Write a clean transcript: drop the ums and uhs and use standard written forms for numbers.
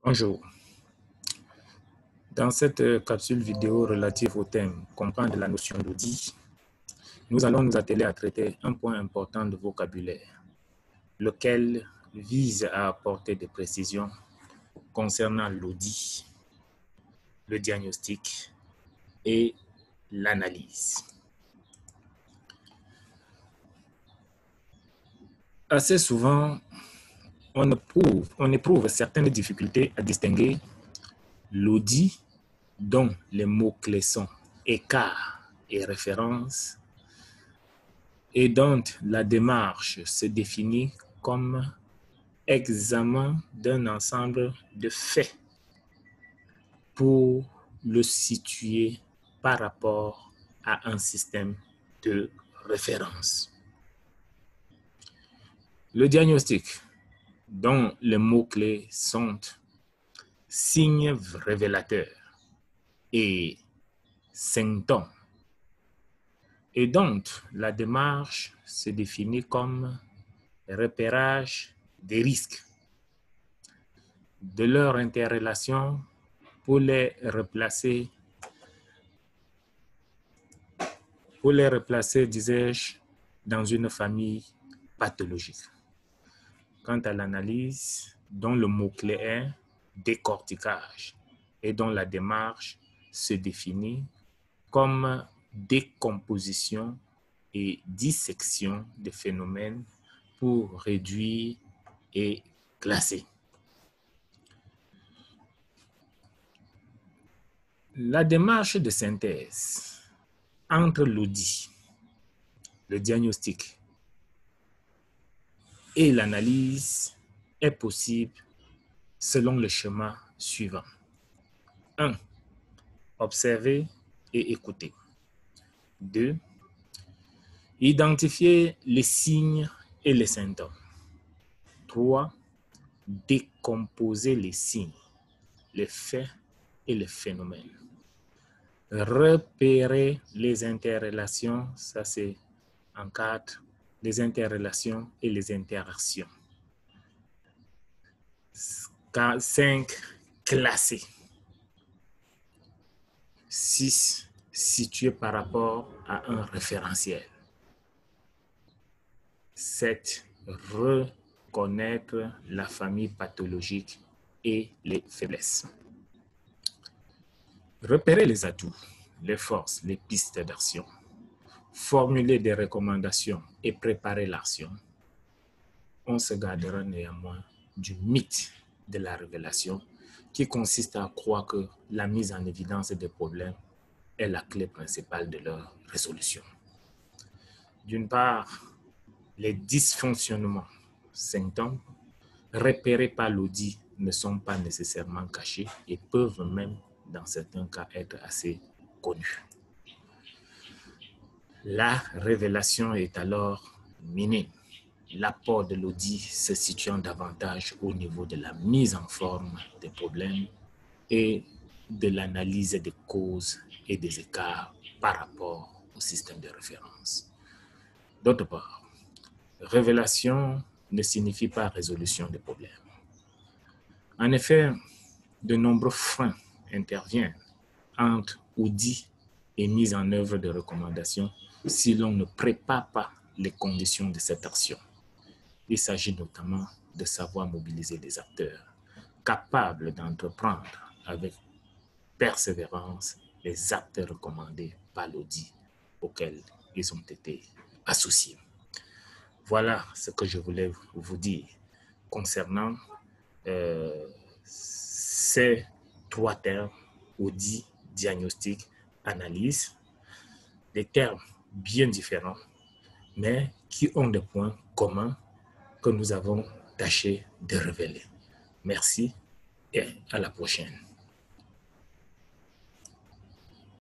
Bonjour. Dans cette capsule vidéo relative au thème « Comprendre la notion d'audit », nous allons nous atteler à traiter un point important de vocabulaire, lequel vise à apporter des précisions concernant l'audit, le diagnostic et l'analyse. Assez souvent, on éprouve certaines difficultés à distinguer l'audit, dont les mots-clés sont écart et référence, et dont la démarche se définit comme examen d'un ensemble de faits pour le situer par rapport à un système de référence. Le diagnostic, dont les mots-clés sont signes révélateurs et symptômes, et dont la démarche se définit comme repérage des risques, de leur interrelation pour les replacer, disais-je, dans une famille pathologique. Quant à l'analyse, dont le mot-clé est décortiquage et dont la démarche se définit comme décomposition et dissection des phénomènes pour réduire et classer. La démarche de synthèse entre l'audit, le diagnostic et l'analyse est possible selon le schéma suivant. 1. Observer et écouter. 2. Identifier les signes et les symptômes. 3. Décomposer les signes, les faits et les phénomènes. Repérer les interrelations, ça c'est en 4, les interrelations et les interactions. 5. Classer. 6. Situer par rapport à un référentiel. 7. Reconnaître la famille pathologique et les faiblesses. Repérer les atouts, les forces, les pistes d'action. Formuler des recommandations et préparer l'action. On se gardera néanmoins du mythe de la révélation qui consiste à croire que la mise en évidence des problèmes est la clé principale de leur résolution. D'une part, les dysfonctionnements, symptômes, repérés par l'audit ne sont pas nécessairement cachés et peuvent même, dans certains cas, être assez connus. La révélation est alors minime, l'apport de l'audit se situant davantage au niveau de la mise en forme des problèmes et de l'analyse des causes et des écarts par rapport au système de référence. D'autre part, révélation ne signifie pas résolution des problèmes. En effet, de nombreux freins interviennent entre audit et mise en œuvre de recommandations si l'on ne prépare pas les conditions de cette action. Il s'agit notamment de savoir mobiliser des acteurs capables d'entreprendre avec persévérance les actes recommandés par l'audit auxquels ils ont été associés. Voilà ce que je voulais vous dire concernant ces 3 termes, audit, diagnostic, analyse, des termes bien différents, mais qui ont des points communs que nous avons tâché de révéler. Merci et à la prochaine.